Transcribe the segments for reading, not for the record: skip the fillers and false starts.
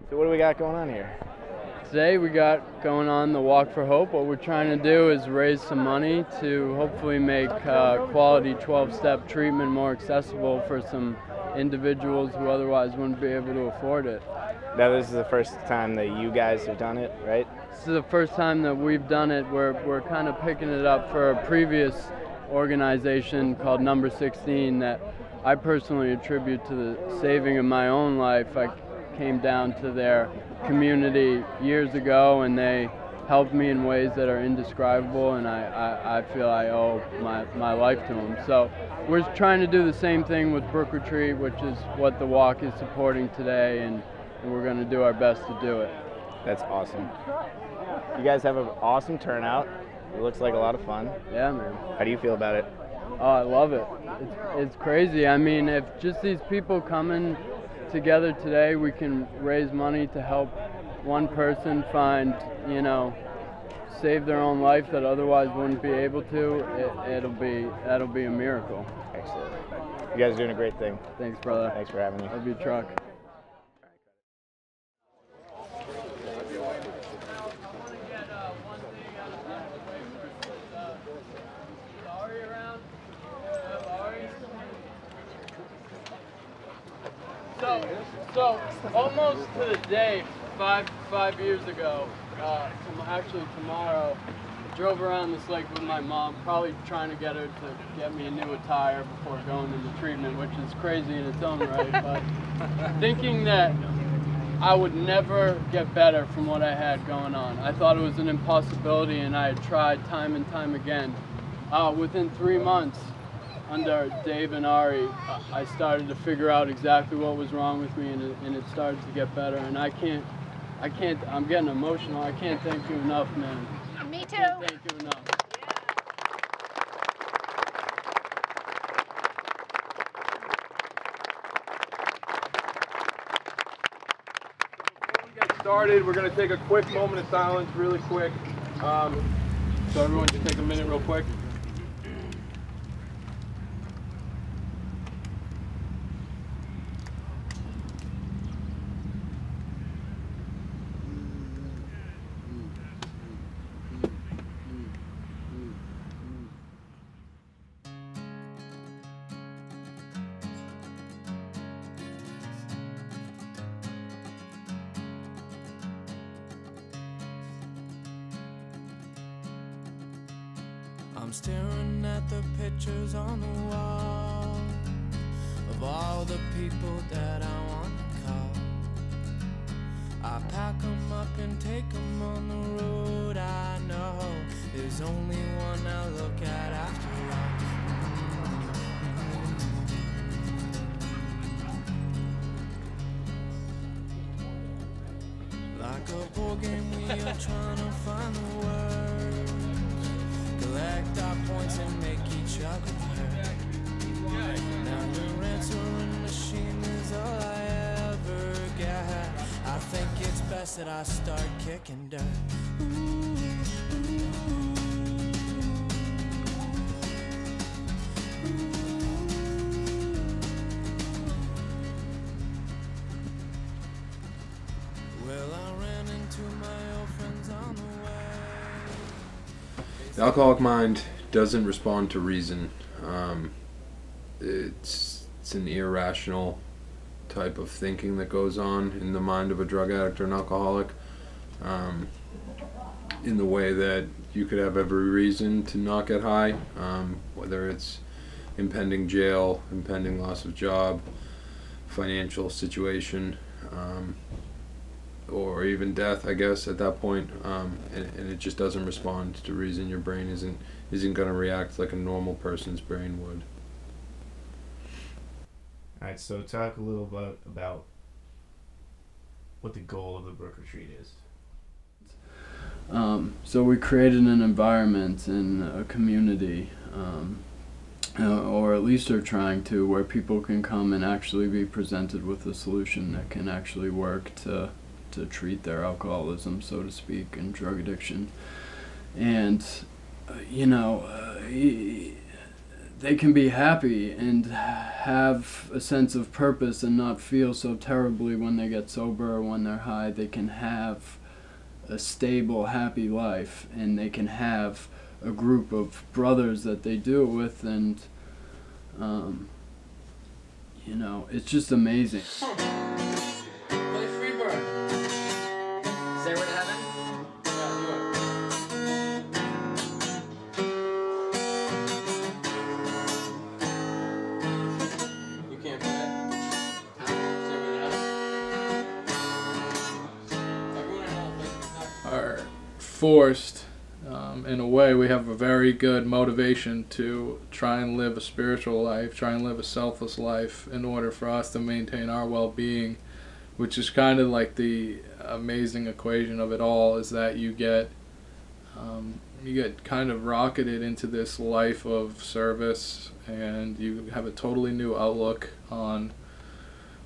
So what do we got going on here? Today we got going on the Walk for Hope. What we're trying to do is raise some money to hopefully make quality 12-step treatment more accessible for some individuals who otherwise wouldn't be able to afford it. Now this is the first time that you guys have done it, right? This is the first time that we've done it. We're kind of picking it up for a previous organization called Number 16 that I personally attribute to the saving of my own life. I came down to their community years ago and they helped me in ways that are indescribable, and I feel I owe my life to them. So we're trying to do the same thing with Brook Retreat, which is what the walk is supporting today, and we're going to do our best to do it. That's awesome. You guys have an awesome turnout. It looks like a lot of fun. Yeah, man. How do you feel about it? Oh, I love it. It's crazy. I mean, if just these people coming together today, we can raise money to help one person find, save their own life that otherwise wouldn't be able to, that'll be a miracle. Excellent. You guys are doing a great thing. Thanks, brother. Thanks for having me. Love your truck. So almost to the day, five years ago, actually tomorrow, I drove around this lake with my mom, probably trying to get her to get me a new attire before going into treatment, which is crazy in its own right, but thinking that I would never get better from what I had going on. I thought it was an impossibility, and I had tried time and time again. Within 3 months, under Dave and Ari, I started to figure out exactly what was wrong with me, and it started to get better. And I'm getting emotional. I can't thank you enough, man. Me too. I can't thank you enough. Before we get started, we're going to take a quick moment of silence, really quick. So everyone just take a minute real quick. I'm staring at the pictures on the wall of all the people that I want to call. I pack them up and take them on the road. I know there's only one I look at after all. Like a board game, we are trying to find the words, collect our points and make each other hurt. Now your answering machine is all I ever get. I think it's best that I start kicking dirt. Well, I ran into my old friends on the way. The alcoholic mind doesn't respond to reason. It's an irrational type of thinking that goes on in the mind of a drug addict or an alcoholic, in the way that you could have every reason to not get high, whether it's impending jail, impending loss of job, financial situation, or even death, I guess, at that point, and it just doesn't respond to reason. Your brain isn't going to react like a normal person's brain would. All right, so talk a little bit about what the goal of the Brook Retreat is. So we created an environment and a community, or at least are trying to, where people can come and actually be presented with a solution that can actually work to treat their alcoholism, so to speak, and drug addiction. And they can be happy and have a sense of purpose and not feel so terribly when they get sober or when they're high. They can have a stable, happy life, and they can have a group of brothers that they do it with, and you know, it's just amazing. Play Freebird. Stairway to Heaven? Yeah, do it. You can't play it? Stairway to Heaven? Everyone I know plays guitar. Are forced, in a way. We have a very good motivation to try and live a spiritual life, try and live a selfless life in order for us to maintain our well-being, which is kind of like the amazing equation of it all, is that you get kind of rocketed into this life of service, and you have a totally new outlook on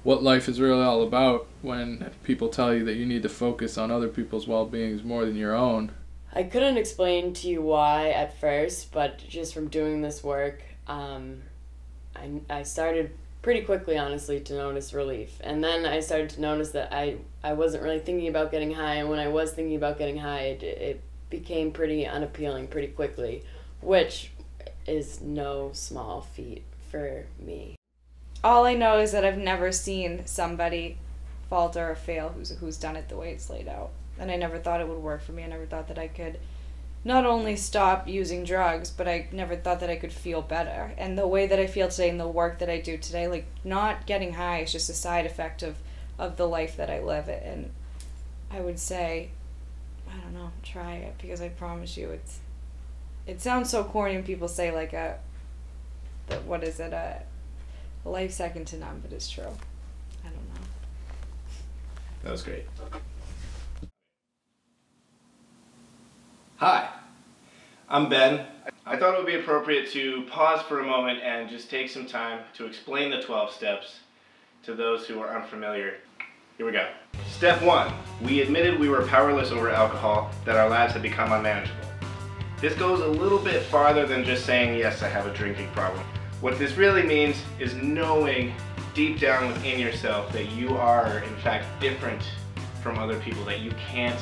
what life is really all about when people tell you that you need to focus on other people's well-beings more than your own. I couldn't explain to you why at first, but just from doing this work, I started pretty quickly, honestly, to notice relief. And then I started to notice that I wasn't really thinking about getting high, and when I was thinking about getting high, it became pretty unappealing pretty quickly, which is no small feat for me. All I know is that I've never seen somebody falter or fail who's done it the way it's laid out. And I never thought it would work for me. I never thought that I could not only stop using drugs, but I never thought that I could feel better. And the way that I feel today and the work that I do today, like, not getting high is just a side effect of the life that I live. And I would say, I don't know, try it, because I promise you it sounds so corny when people say like a life second to none, but it's true. I don't know. That was great. Hi, I'm Ben. I thought it would be appropriate to pause for a moment and just take some time to explain the 12 steps to those who are unfamiliar. Here we go. Step 1. We admitted we were powerless over alcohol, that our lives had become unmanageable. This goes a little bit farther than just saying, yes, I have a drinking problem. What this really means is knowing deep down within yourself that you are, in fact, different from other people, that you can't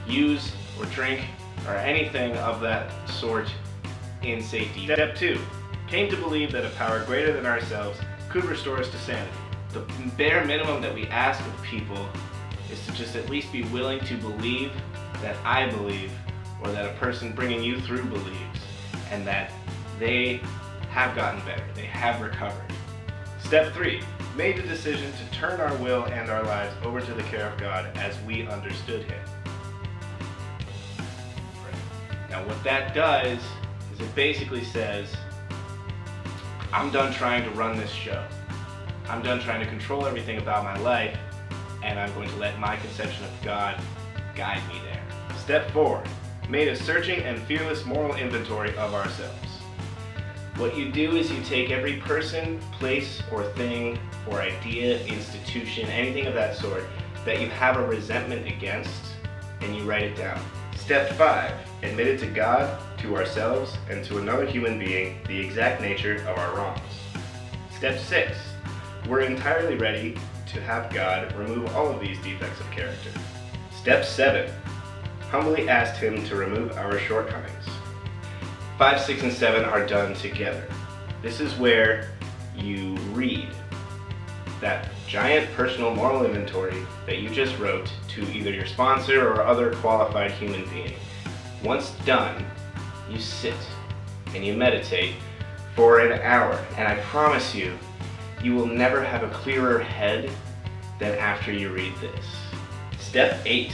use or drink or anything of that sort in safety. Step 2. Came to believe that a power greater than ourselves could restore us to sanity. The bare minimum that we ask of people is to just at least be willing to believe that I believe, or that a person bringing you through believes, and that they have gotten better, they have recovered. Step 3. Made the decision to turn our will and our lives over to the care of God as we understood Him. Now what that does is it basically says, I'm done trying to run this show. I'm done trying to control everything about my life, and I'm going to let my conception of God guide me there. Step 4. Made a searching and fearless moral inventory of ourselves. What you do is you take every person, place, or thing, or idea, institution, anything of that sort that you have a resentment against, and you write it down. Step 5. Admitted to God, to ourselves, and to another human being the exact nature of our wrongs. Step 6. We're entirely ready to have God remove all of these defects of character. Step 7. Humbly asked Him to remove our shortcomings. 5, 6, and 7 are done together. This is where you read that giant personal moral inventory that you just wrote to either your sponsor or other qualified human being. Once done, you sit and you meditate for an hour, and I promise you, you will never have a clearer head than after you read this. Step 8.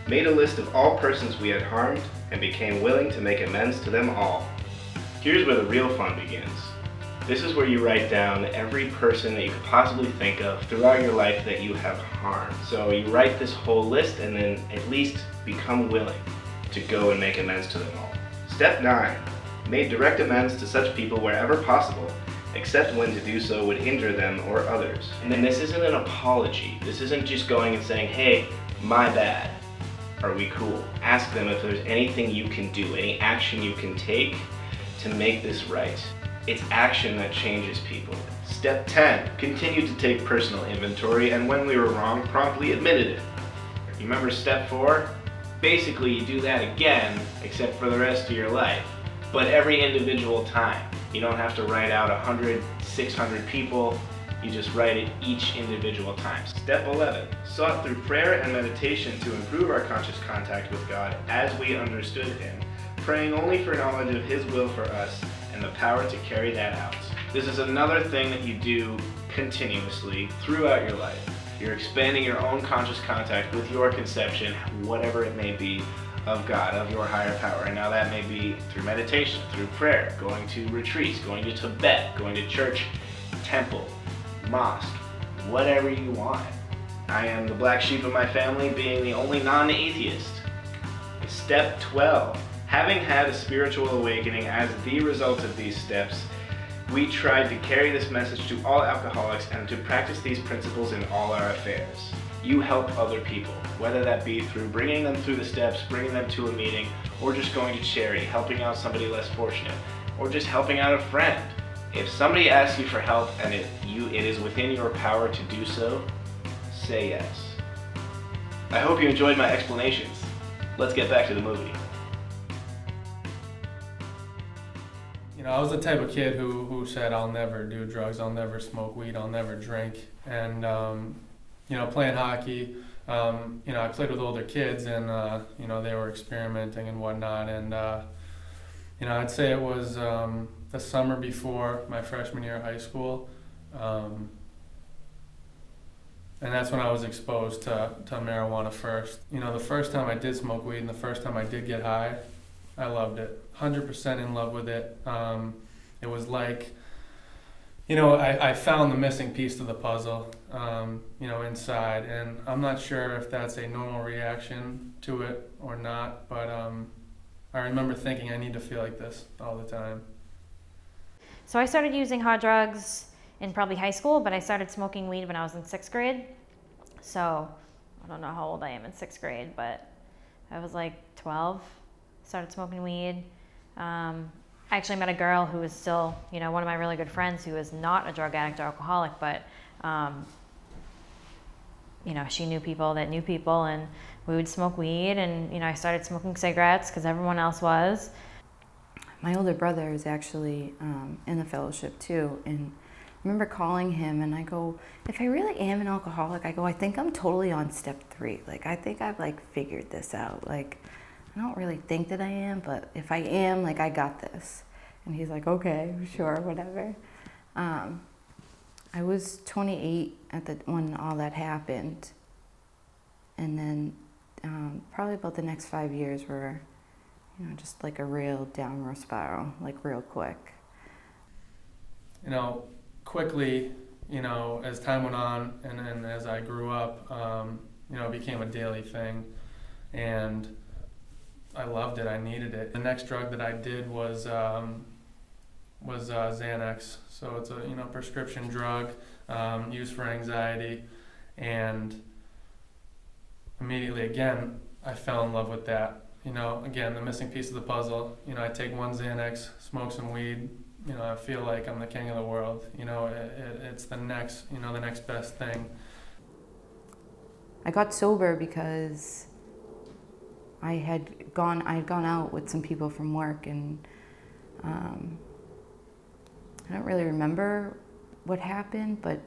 Made a list of all persons we had harmed and became willing to make amends to them all. Here's where the real fun begins. This is where you write down every person that you could possibly think of throughout your life that you have harmed. So you write this whole list and then at least become willing to go and make amends to them all. Step 9. Made direct amends to such people wherever possible, except when to do so would injure them or others. And then this isn't an apology. This isn't just going and saying, hey, my bad. Are we cool? Ask them if there's anything you can do, any action you can take to make this right. It's action that changes people. Step 10, continue to take personal inventory, and when we were wrong, promptly admitted it. You remember step 4? Basically, you do that again, except for the rest of your life, but every individual time. You don't have to write out 100, 600 people, you just write it each individual time. Step 11, sought through prayer and meditation to improve our conscious contact with God as we understood Him, praying only for knowledge of His will for us and the power to carry that out. This is another thing that you do continuously throughout your life. You're expanding your own conscious contact with your conception, whatever it may be, of God, of your higher power. And now that may be through meditation, through prayer, going to retreats, going to Tibet, going to church, temple, mosque, whatever you want. I am the black sheep of my family, being the only non-atheist. Step 12. Having had a spiritual awakening as the result of these steps, we tried to carry this message to all alcoholics and to practice these principles in all our affairs. You help other people, whether that be through bringing them through the steps, bringing them to a meeting, or just going to charity, helping out somebody less fortunate, or just helping out a friend. If somebody asks you for help and it is within your power to do so, say yes. I hope you enjoyed my explanations. Let's get back to the movie. You know, I was the type of kid who said, I'll never do drugs, I'll never smoke weed, I'll never drink. And, you know, playing hockey, you know, I played with older kids and, you know, they were experimenting and whatnot. And, you know, I'd say it was the summer before my freshman year of high school. And that's when I was exposed to marijuana first. You know, the first time I did smoke weed and the first time I did get high, I loved it. 100% in love with it. It was like, you know, I found the missing piece to the puzzle, you know, inside. And I'm not sure if that's a normal reaction to it or not, but I remember thinking I need to feel like this all the time. So I started using hard drugs in probably high school, but I started smoking weed when I was in 6th grade. So I don't know how old I am in 6th grade, but I was like 12, started smoking weed. I actually met a girl who was still, you know, one of my really good friends who was not a drug addict or alcoholic, but, you know, she knew people that knew people, and we would smoke weed, and, you know, I started smoking cigarettes because everyone else was. My older brother is actually in the fellowship too, and I remember calling him and I go, if I really am an alcoholic, I go, I think I'm totally on step 3. Like, I think I've like figured this out. Like, I don't really think that I am, but if I am, like, I got this. And he's like, okay, sure, whatever. I was 28 when all that happened. And then probably about the next 5 years were, you know, just like a real downward spiral, like real quick. You know, quickly, you know, as time went on and as I grew up, you know, it became a daily thing. And I loved it. I needed it. The next drug that I did was Xanax. So it's a, you know, prescription drug used for anxiety, and immediately again I fell in love with that. You know, again, the missing piece of the puzzle. You know, I take one Xanax, smoke some weed. You know, I feel like I'm the king of the world. You know, it's the next, you know, the next best thing. I got sober because I had gone out with some people from work, and I don't really remember what happened, but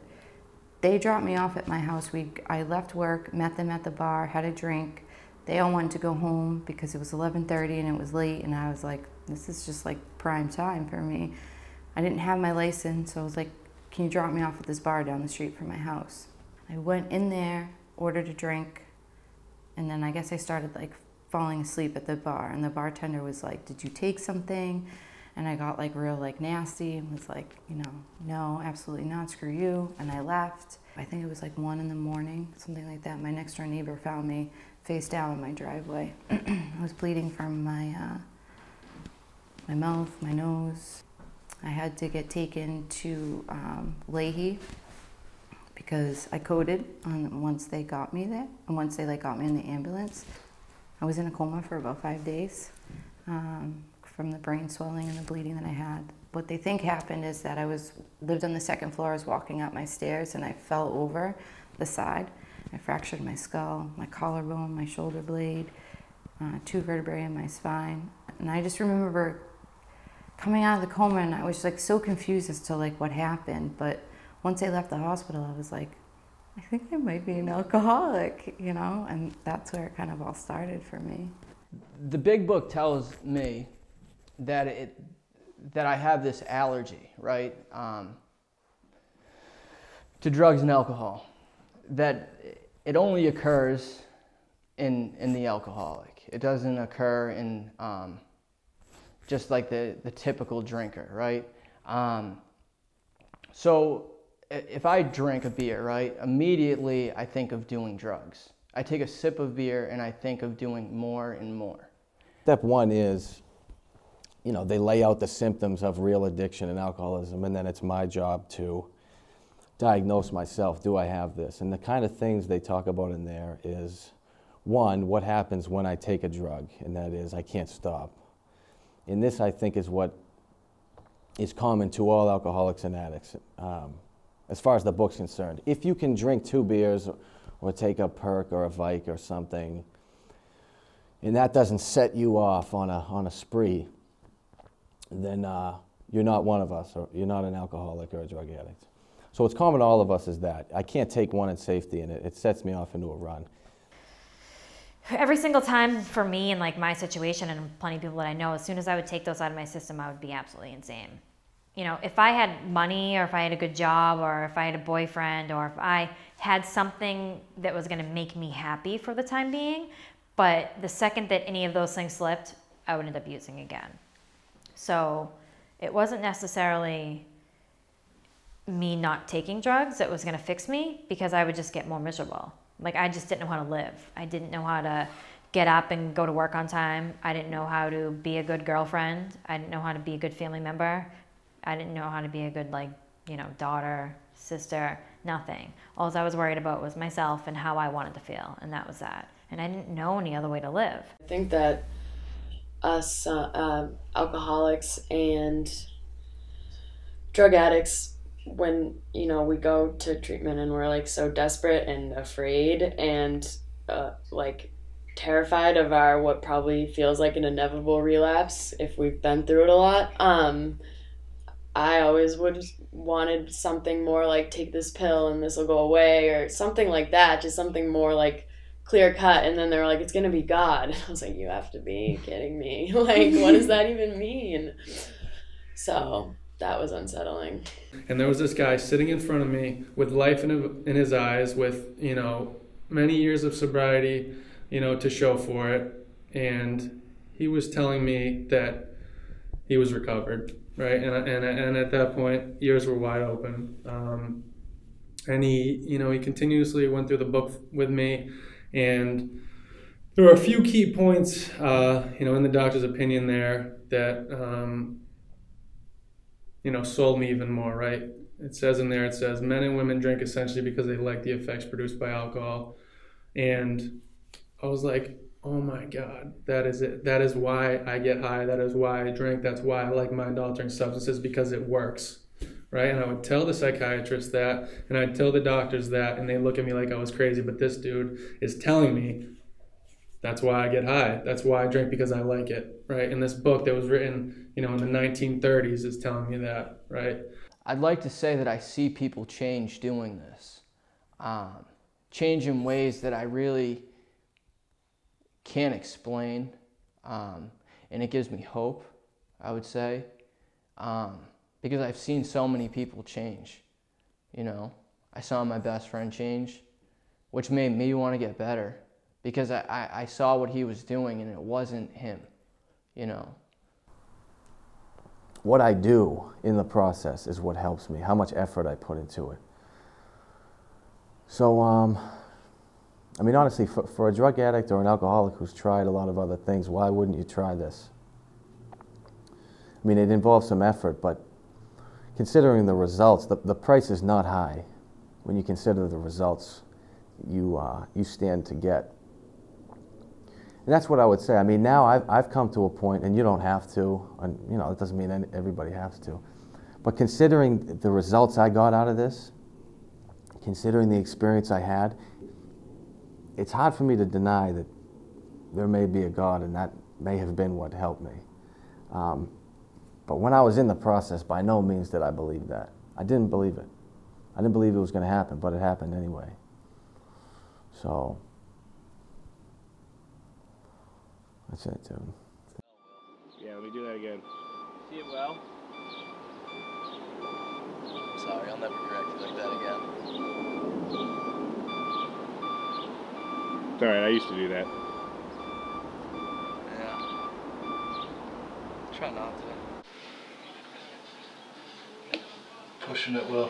they dropped me off at my house. I left work, met them at the bar, had a drink. They all wanted to go home because it was 11:30 and it was late, and I was like, this is just like prime time for me. I didn't have my license, so I was like, can you drop me off at this bar down the street from my house? I went in there, ordered a drink, and then I guess I started like falling asleep at the bar, and the bartender was like, did you take something? And I got like real like nasty and was like, you know, no, absolutely not, screw you. And I left. I think it was like 1 in the morning, something like that. My next door neighbor found me face down in my driveway. I was bleeding from my mouth, my nose. I had to get taken to Leahy because I coded once they got me there, and once they like got me in the ambulance. I was in a coma for about 5 days from the brain swelling and the bleeding that I had. What they think happened is that I lived on the second floor. I was walking up my stairs and I fell over the side. I fractured my skull, my collarbone, my shoulder blade, 2 vertebrae in my spine. And I just remember coming out of the coma and I was like so confused as to like what happened. But once I left the hospital, I was like, I think I might be an alcoholic, you know? And that's where it kind of all started for me. The big book tells me that I have this allergy, right, to drugs and alcohol. That it only occurs in the alcoholic. It doesn't occur in just like the typical drinker, right? So if I drink a beer, right, immediately I think of doing drugs. I take a sip of beer and I think of doing more and more. Step one is, you know, they lay out the symptoms of real addiction and alcoholism, and then it's my job to diagnose myself. Do I have this? And the kind of things they talk about in there is, one, what happens when I take a drug, and that is I can't stop. And this, I think, is what is common to all alcoholics and addicts, as far as the book's concerned. If you can drink 2 beers or take a perk or a Vike or something, and that doesn't set you off on a spree, then you're not one of us, or you're not an alcoholic or a drug addict. So what's common to all of us is that. I can't take one in safety, and it sets me off into a run. Every single time for me in like my situation and plenty of people that I know, as soon as I would take those out of my system, I would be absolutely insane. You know, if I had money or if I had a good job or if I had a boyfriend or if I had something that was going to make me happy for the time being, but the second that any of those things slipped, I would end up using again. So it wasn't necessarily me not taking drugs that was going to fix me, because I would just get more miserable. Like, I just didn't know how to live. I didn't know how to get up and go to work on time. I didn't know how to be a good girlfriend. I didn't know how to be a good family member. I didn't know how to be a good, like, you know, daughter, sister, nothing. All I was worried about was myself and how I wanted to feel, and that was that. And I didn't know any other way to live. I think that us alcoholics and drug addicts, when, you know, we go to treatment and we're like so desperate and afraid and like terrified of our what probably feels like an inevitable relapse if we've been through it a lot, I always wanted something more like take this pill and this will go away or something like that, just something more like clear cut. And then they were like, it's gonna be God. I was like, you have to be kidding me. Like, what does that even mean? So that was unsettling. And there was this guy sitting in front of me with life in his eyes, with, you know, many years of sobriety, you know, to show for it. And he was telling me that he was recovered, right? And at that point, ears were wide open. And he, you know, he continuously went through the book with me. And there were a few key points, you know, in the doctor's opinion there that, you know, sold me even more, right? It says in there, it says, men and women drink essentially because they like the effects produced by alcohol. And I was like, oh my God, that is it. That is why I get high. That is why I drink. That's why I like mind-altering substances, because it works, right? And I would tell the psychiatrist that, and I'd tell the doctors that, and they look at me like I was crazy. But this dude is telling me that's why I get high. That's why I drink, because I like it, right? And this book that was written, you know, in the 1930s is telling me that, right? I'd like to say that I see people change doing this. Change in ways that I really can't explain. And it gives me hope, I would say. Because I've seen so many people change, you know. I saw my best friend change, which made me want to get better. Because I saw what he was doing and it wasn't him, you know. What I do in the process is what helps me, how much effort I put into it. So, I mean, honestly, for a drug addict or an alcoholic who's tried a lot of other things, why wouldn't you try this? I mean, it involves some effort, but considering the results, the price is not high when you consider the results you stand to get. And that's what I would say. I mean, now I've come to a point, and you don't have to, and you know, it doesn't mean everybody has to. But considering the results I got out of this, considering the experience I had, it's hard for me to deny that there may be a God, and that may have been what helped me. But when I was in the process, by no means did I believe that. I didn't believe it. I didn't believe it was going to happen, but it happened anyway. So, that's it, dude. Yeah, let me do that again. See it well? Sorry, I'll never correct you like that again. It's alright, I used to do that. Yeah. Try not to. Pushing it, Will.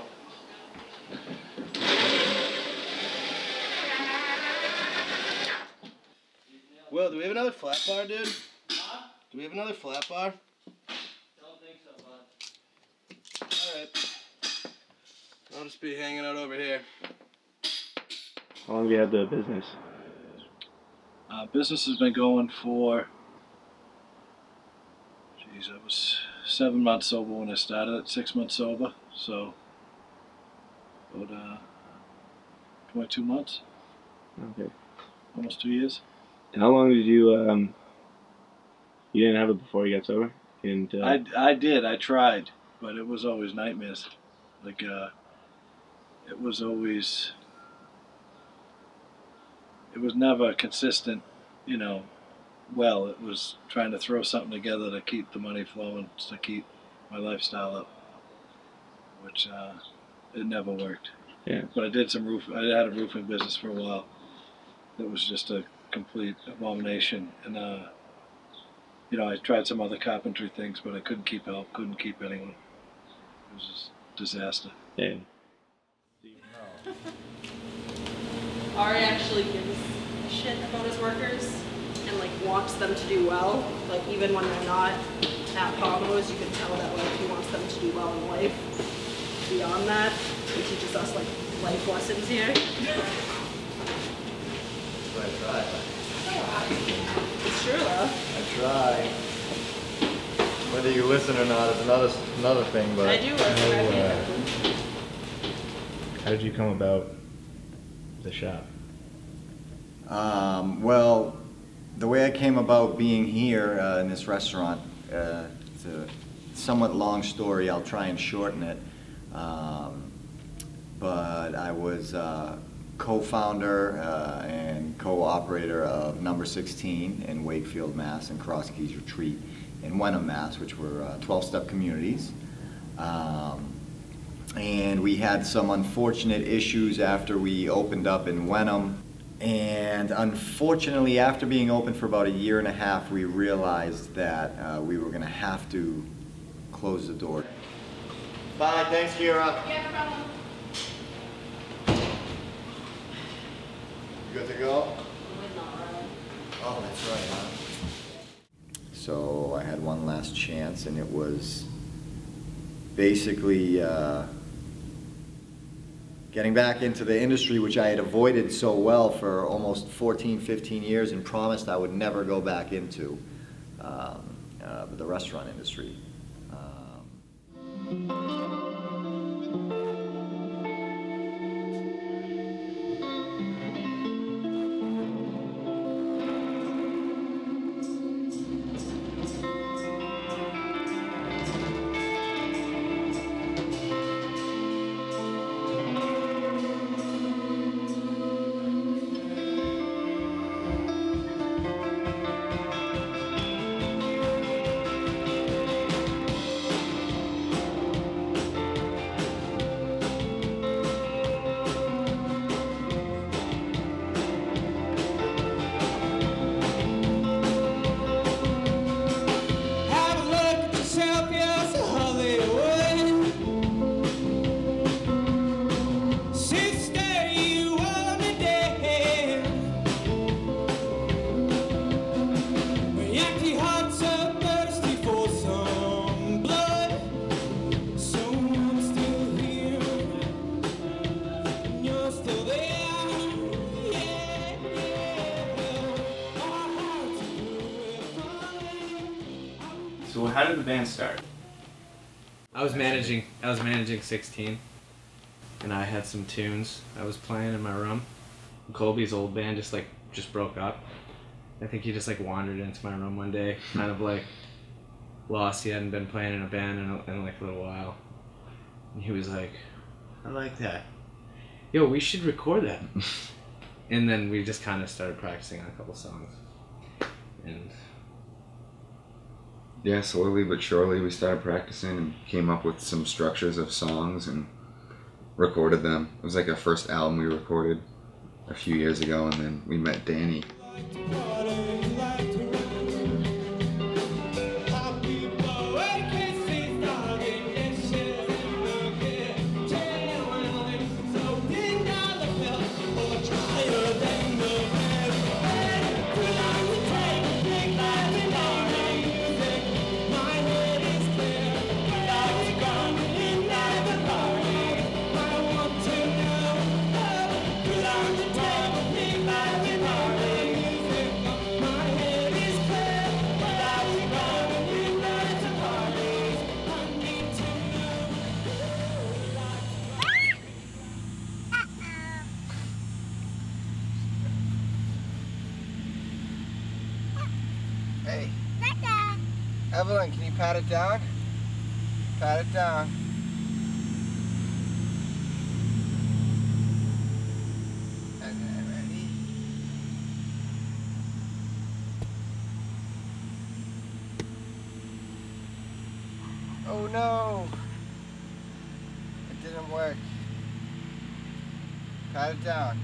Will, do we have another flat bar, dude? Huh? Do we have another flat bar? Don't think so, bud. Alright. I'll just be hanging out over here. How long have you had the business? Business has been going for, geez, I was 7 months sober when I started it, 6 months sober, so about 22 months. Okay. Almost 2 years. And how long did you didn't have it before you got sober? You didn't, I did, I tried, but it was always nightmares. Like, it was always, it was never consistent, you know, well. It was trying to throw something together to keep the money flowing, to keep my lifestyle up, which it never worked. Yeah. But I did some I had a roofing business for a while. That was just a complete abomination, and you know, I tried some other carpentry things, but I couldn't keep help, couldn't keep anyone. It was just a disaster. Yeah. Ari actually gives a shit about his workers and like wants them to do well. Like even when they're not at Pomos, you can tell that like he wants them to do well in life. Beyond that, he teaches us like life lessons here. I try. It's true though. I try. Whether you listen or not is another thing, but I do listen. How did you come about the shop? Well, the way I came about being here in this restaurant, it's a somewhat long story. I'll try and shorten it. But I was co-founder and co-operator of Number 16 in Wakefield, Mass, and Cross Keys Retreat in Wenham, Mass, which were 12-step communities. And we had some unfortunate issues after we opened up in Wenham. And unfortunately, after being open for about 1.5 years, we realized that we were going to have to close the door. Bye, thanks, Kira. Yeah, no problem. You good to go? Oh, that's right, huh? So I had one last chance, and it was basically getting back into the industry, which I had avoided so well for almost 14, 15 years and promised I would never go back into the restaurant industry. So how did the band start? I was managing 16, and I had some tunes I was playing in my room. Colby's old band just broke up. I think he just like wandered into my room one day, kind of like lost. He hadn't been playing in a band in like a little while, and he was like, I like that. Yo, we should record that. And then we just kind of started practicing on a couple songs. And yeah, slowly but surely we started practicing and came up with some structures of songs and recorded them. It was like our first album we recorded a few years ago, and then we met Danny. Hey. Evelyn, can you pat it down? Pat it down. Okay, ready? Oh no! It didn't work. Pat it down.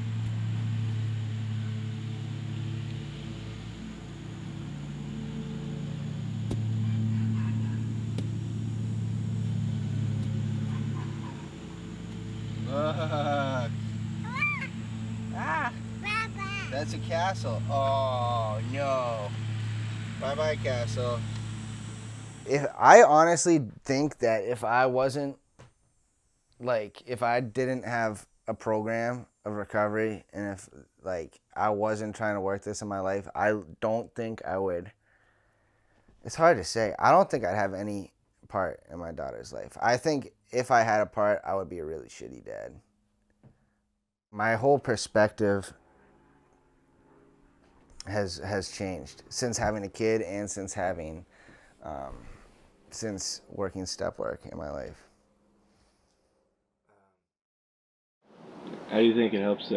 Look. Ah. That's a castle. Oh no. Bye bye, castle. I honestly think that if I wasn't, like, if I didn't have a program of recovery, and if, like, I wasn't trying to work this in my life, I don't think I would. It's hard to say. I don't think I'd have any part in my daughter's life. I think if I had a part, I would be a really shitty dad. My whole perspective has changed since having a kid and since having, since working step work in my life. How do you think it helps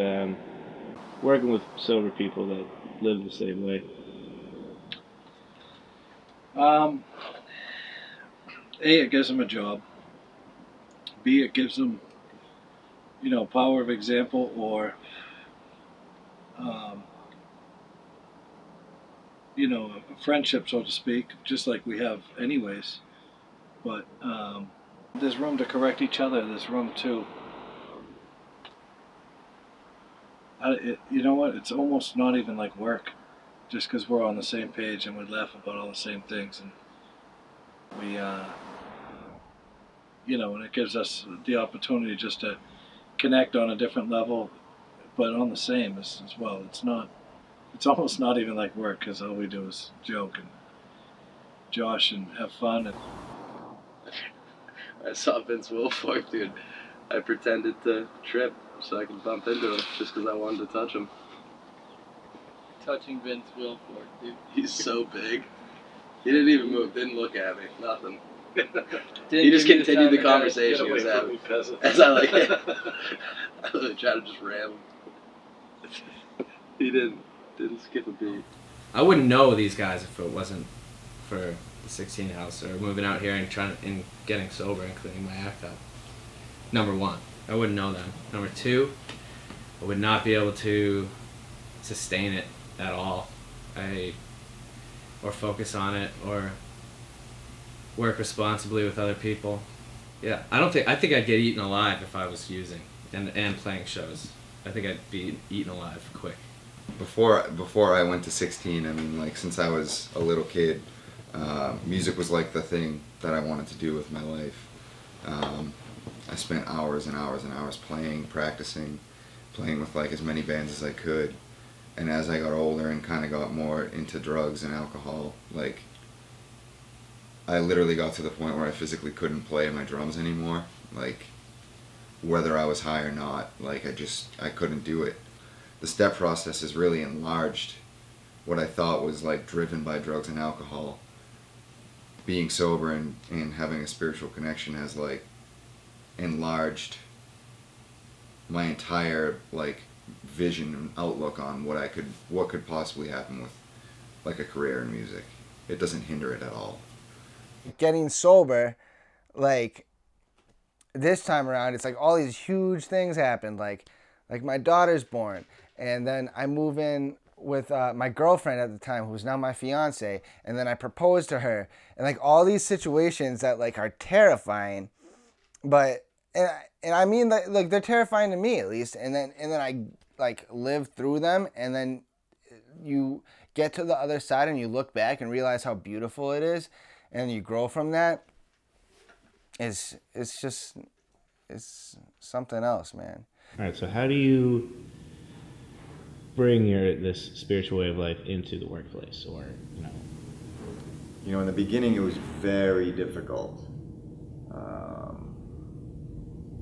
working with sober people that live the same way? A, it gives them a job. B, it gives them, you know, power of example, or, you know, a friendship, so to speak, just like we have anyways. But there's room to correct each other. There's room to, you know what, it's almost not even like work, just because we're on the same page and we laugh about all the same things, and we, you know, and it gives us the opportunity just to connect on a different level, but on the same as well. It's almost not even like work, because all we do is joke and josh and have fun. And I saw Vince Wilfork, dude. I pretended to trip so I could bump into him just because I wanted to touch him. Touching Vince Wilfork, dude. He's so big. He didn't even move, didn't look at me, nothing. He just continued the conversation he was having. As I like, I was trying to just ram him. He didn't skip a beat. I wouldn't know these guys if it wasn't for the 16 house or moving out here and getting sober and cleaning my act up. Number one, I wouldn't know them. Number two, I would not be able to sustain it at all, or focus on it, or work responsibly with other people. Yeah, I think I'd get eaten alive if I was using and playing shows. I think I'd be eaten alive quick. Before I went to 16, I mean, like, since I was a little kid, music was like the thing that I wanted to do with my life. I spent hours and hours and hours playing, practicing, playing with like as many bands as I could. And as I got older and kind of got more into drugs and alcohol, like, I literally got to the point where I physically couldn't play my drums anymore. Like, whether I was high or not, like I couldn't do it. The step process has really enlarged what I thought was like driven by drugs and alcohol. Being sober and having a spiritual connection has like enlarged my entire like vision and outlook on what could possibly happen with like a career in music. It doesn't hinder it at all. Getting sober, like this time around, it's like all these huge things happened. Like my daughter's born, and then I move in with my girlfriend at the time, who's now my fiance, and then I propose to her, and like all these situations that like are terrifying, but and I mean that like they're terrifying to me at least, and then I like live through them, and then you get to the other side and you look back and realize how beautiful it is, and you grow from that. It's something else, man. All right, so how do you bring this spiritual way of life into the workplace, or You know, in the beginning it was very difficult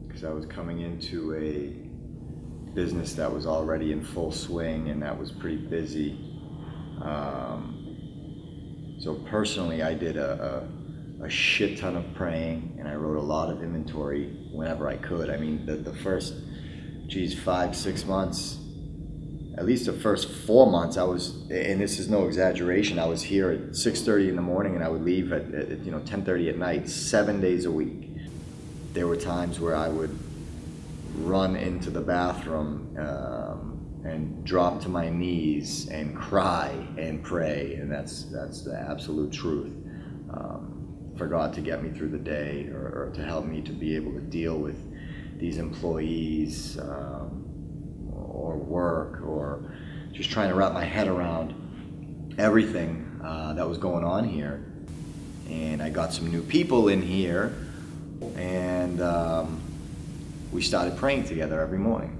because I was coming into a business that was already in full swing and that was pretty busy. So personally, I did a shit ton of praying, and I wrote a lot of inventory whenever I could. I mean, the first, 5-6 months, at least the first 4 months, I was, and this is no exaggeration, I was here at 6:30 in the morning and I would leave at 10:30 at night, 7 days a week. There were times where I would run into the bathroom and drop to my knees and cry and pray, and that's the absolute truth. For God to get me through the day, or to help me to be able to deal with these employees, or work, or just trying to wrap my head around everything that was going on here. And I got some new people in here, and we started praying together every morning.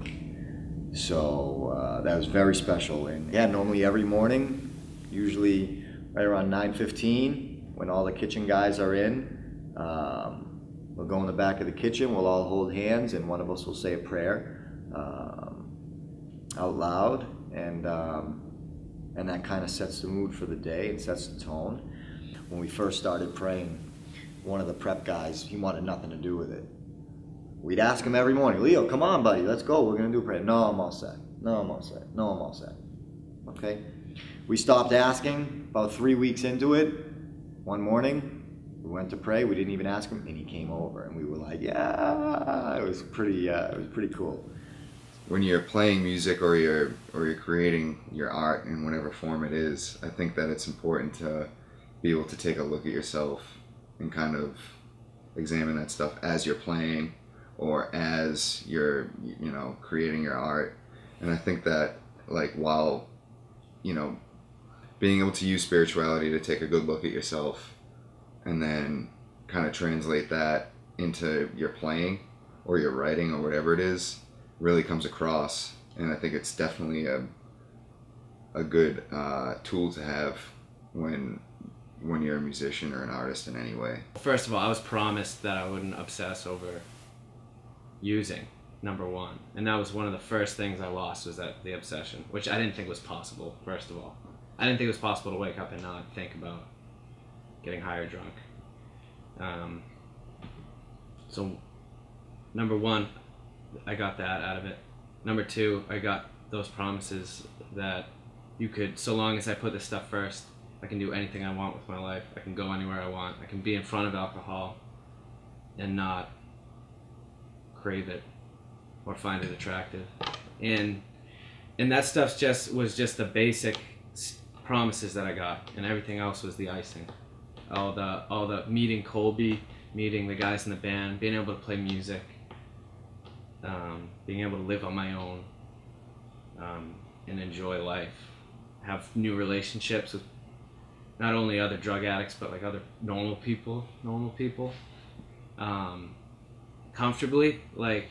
So that was very special. And yeah, normally every morning, usually right around 9:15, when all the kitchen guys are in, we'll go in the back of the kitchen, we'll all hold hands, and one of us will say a prayer out loud, and that kind of sets the mood for the day and sets the tone. When we first started praying, one of the prep guys, he wanted nothing to do with it. We'd ask him every morning, Leo, come on, buddy, let's go, we're gonna do prayer. No, I'm all set. No, I'm all set. No, I'm all set. Okay? We stopped asking. About 3 weeks into it, one morning, we went to pray, we didn't even ask him, and he came over, and we were like, yeah, it was pretty cool. When you're playing music or you're creating your art in whatever form it is, I think that it's important to be able to take a look at yourself and kind of examine that stuff as you're playing or as you're, creating your art. And I think that, like, while, being able to use spirituality to take a good look at yourself and then kind of translate that into your playing or your writing or whatever it is, really comes across. And I think it's definitely a good tool to have when you're a musician or an artist in any way. First of all, I was promised that I wouldn't obsess over using, number one. And that was one of the first things I lost, was the obsession, which I didn't think was possible, first of all. I didn't think it was possible to wake up and not think about getting high or drunk. So, number one, I got that out of it. Number two, I got those promises that you could, so long as I put this stuff first, I can do anything I want with my life. I can go anywhere I want. I can be in front of alcohol and not crave it or find it attractive. And that stuff was just the basic promises that I got, and everything else was the icing. All the meeting Colby, meeting the guys in the band, being able to play music, being able to live on my own, and enjoy life, have new relationships with not only other drug addicts but like other normal people, comfortably, like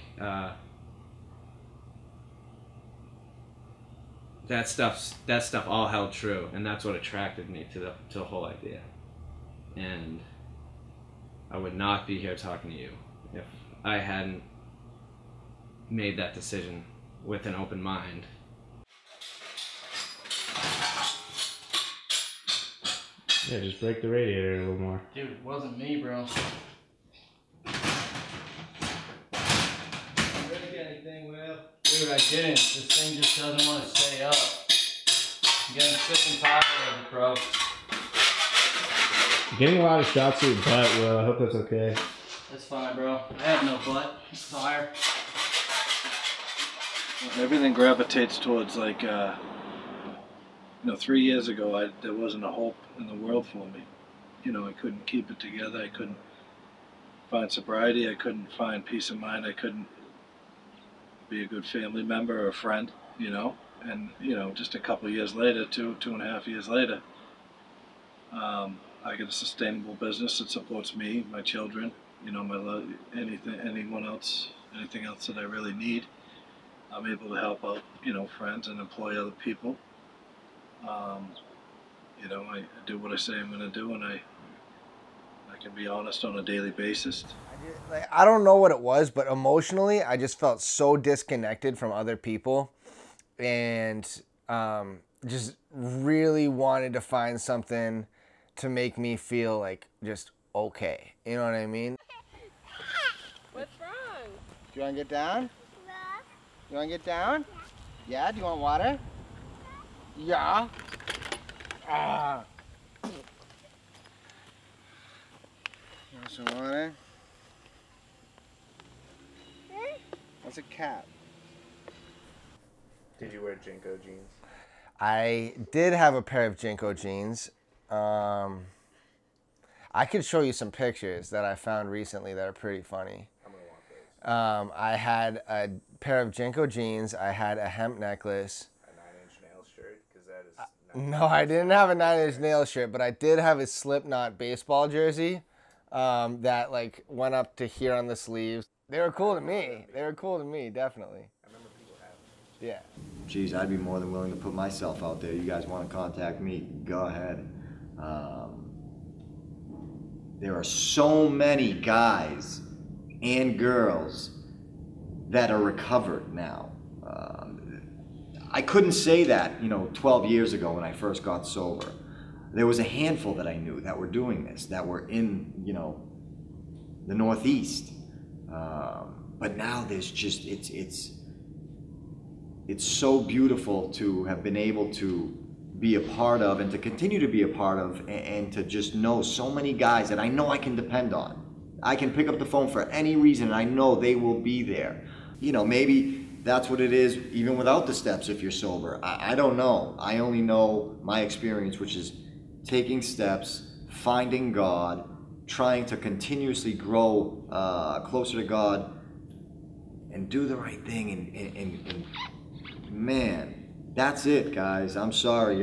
that stuff all held true, and that's what attracted me to the whole idea. And I would not be here talking to you if I hadn't made that decision with an open mind. Yeah, just break the radiator a little more. Dude, it wasn't me, bro. Anything, Will? Dude, I didn't. This thing just doesn't want to stay up. I'm getting sick and tired of it, bro. You're getting a lot of shots to your butt, Will. I hope that's okay. That's fine, bro. I have no butt. It's fire. Everything gravitates towards, like, 3 years ago, there wasn't a hope in the world for me. I couldn't keep it together. I couldn't find sobriety. I couldn't find peace of mind. I couldn't be a good family member or a friend, And, just a couple of years later, 2.5 years later, I get a sustainable business that supports me, my children, anything else that I really need. I'm able to help out, friends and employ other people. I do what I say I'm going to do, and I can be honest on a daily basis. I don't know what it was, but emotionally, I just felt so disconnected from other people, and just really wanted to find something to make me feel like just okay. You know what I mean? What's wrong? Do you want to get down? Yeah. You want to get down? Yeah. Do you want water? Yeah. Ah. You want some water? That's a cat. Did you wear Jinko jeans? I did have a pair of Jinko jeans. I could show you some pictures that I found recently that are pretty funny. I'm gonna want those. I had a pair of Jinko jeans. I had a hemp necklace. A 9-inch nail shirt, because that is. No, I didn't have a 9-inch nail shirt, but I did have a Slipknot baseball jersey that like went up to here on the sleeves. They were cool to me. They were cool to me, definitely. I remember people having. Yeah. Geez, I'd be more than willing to put myself out there. You guys want to contact me, go ahead. There are so many guys and girls that are recovered now. I couldn't say that, 12 years ago when I first got sober. There was a handful that I knew that were doing this, that were in, the Northeast. But now there's just, it's so beautiful to have been able to be a part of and to continue to be a part of, and to just know so many guys that I know I can depend on. I can pick up the phone for any reason and I know they will be there. Maybe that's what it is even without the steps if you're sober. I don't know. I only know my experience, which is taking steps, finding God, trying to continuously grow closer to God and do the right thing, and man, that's it, guys. I'm sorry.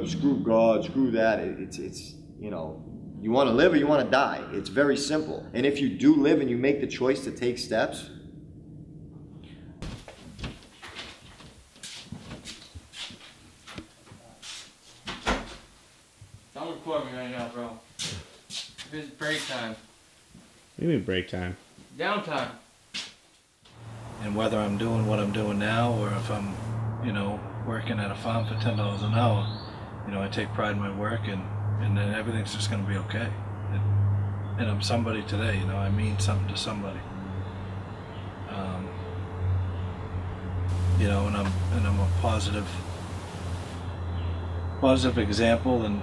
Screw God, screw that. It's you want to live or you want to die. It's very simple. And if you do live and you make the choice to take steps, Don't record me right now, bro. It's break time. What do you mean break time? Downtime. And whether I'm doing what I'm doing now or if I'm, working at a farm for $10 an hour, I take pride in my work, and then everything's just going to be okay. And I'm somebody today, I mean something to somebody. And I'm a positive example, and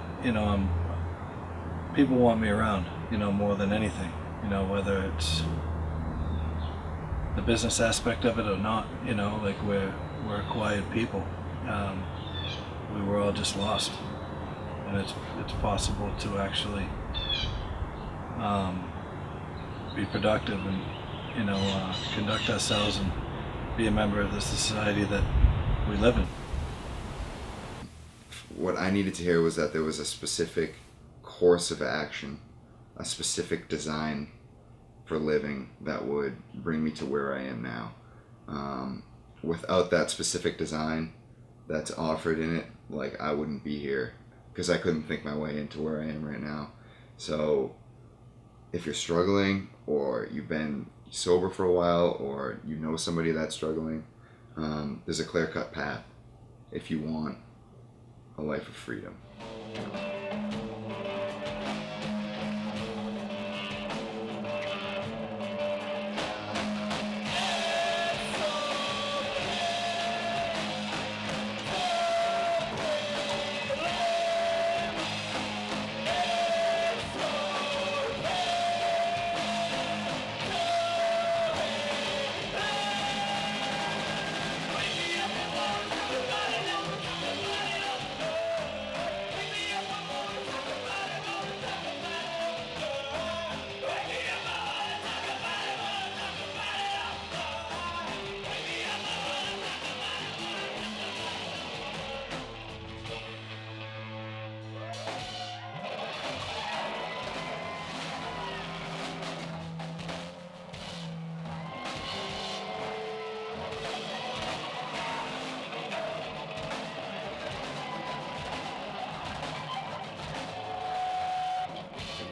people want me around, more than anything, whether it's the business aspect of it or not, like we're a quiet people. We were all just lost, and it's possible to actually be productive and conduct ourselves and be a member of the society that we live in. What I needed to hear was that there was a specific course of action, a specific design for living that would bring me to where I am now. Without that specific design that's offered in it, like, I wouldn't be here, because I couldn't think my way into where I am right now. So if you're struggling, or you've been sober for a while, or you know somebody that's struggling, there's a clear-cut path if you want a life of freedom.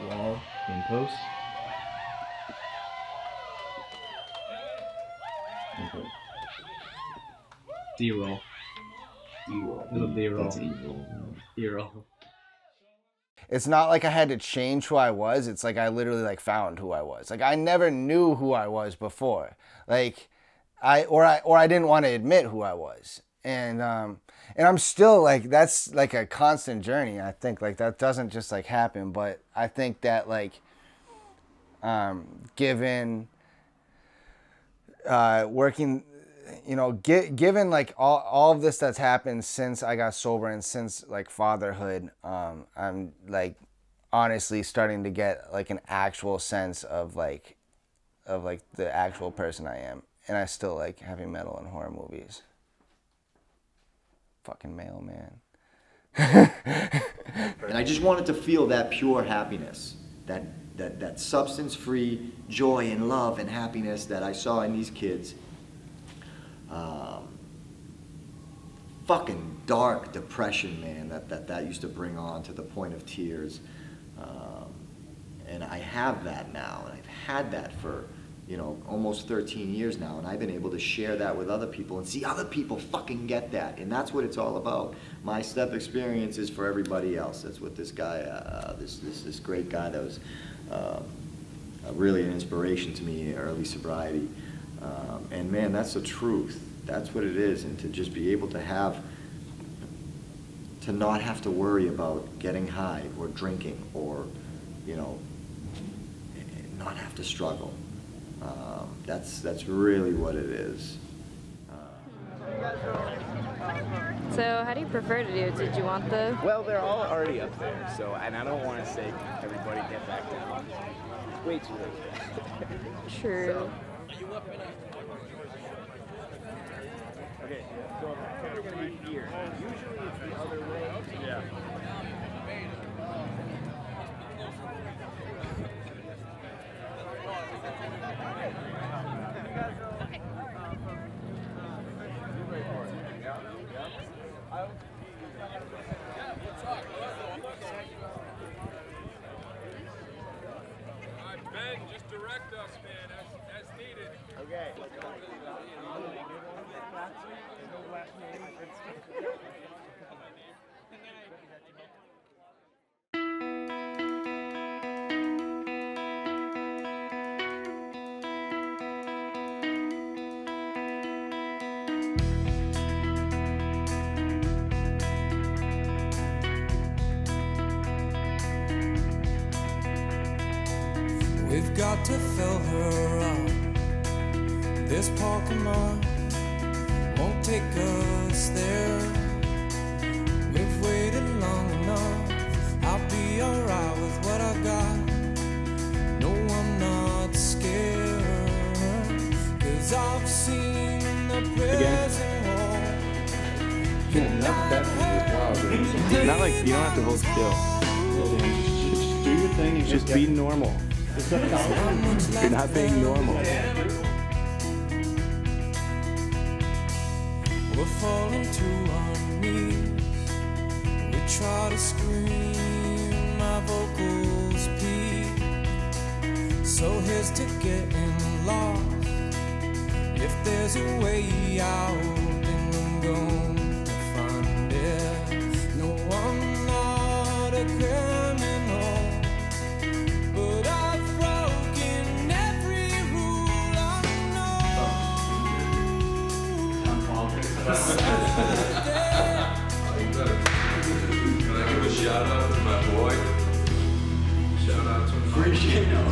Wall in post. D-roll. D-roll. Little D-roll. That's evil. D-roll. It's not like I had to change who I was. It's like I literally like found who I was. Like I never knew who I was before. Like I didn't want to admit who I was. And I'm still like, that's like a constant journey. I think like that doesn't just like happen, but I think that like given working, you know, given like all of this that's happened since I got sober and since like fatherhood, I'm like honestly starting to get like an actual sense of like the actual person I am. And I still like heavy metal and horror movies. Fucking mailman. And I just wanted to feel that pure happiness, that substance-free joy and love and happiness that I saw in these kids. Fucking dark depression, man, that used to bring on to the point of tears. And I have that now, and I've had that for, you know, almost 13 years now, and I've been able to share that with other people and see other people fucking get that, and that's what it's all about. My step experience is for everybody else. That's what this guy, this great guy that was really an inspiration to me in early sobriety. And man, that's the truth. That's what it is, and to just be able to not have to worry about getting high or drinking or, you know, not have to struggle. That's really what it is. So how do you prefer to do it? Did you want the... Well, they're all already up there, so, and I don't want to say everybody get back down. It's way too late. True. Okay, so I'm kind of going to be here. Usually it's the other way. Yeah. Ben, just direct us, man, as needed. Okay. We've got to fill her up. This Pokemon won't take us there. We've waited long enough. I'll be alright with what I got. No, I'm not scared, 'cause I've seen the prison wall. Not like you don't have to hold still. Just do your thing and just be normal. You're not being normal. We're falling to our knees. We try to scream, my vocals peak. So here's to getting lost. If there's a way out, then I'm going to find it. No, I'm not a criminal, but I've broken every rule I Can I give a shout out to my boy? Shout out to him. Appreciate it.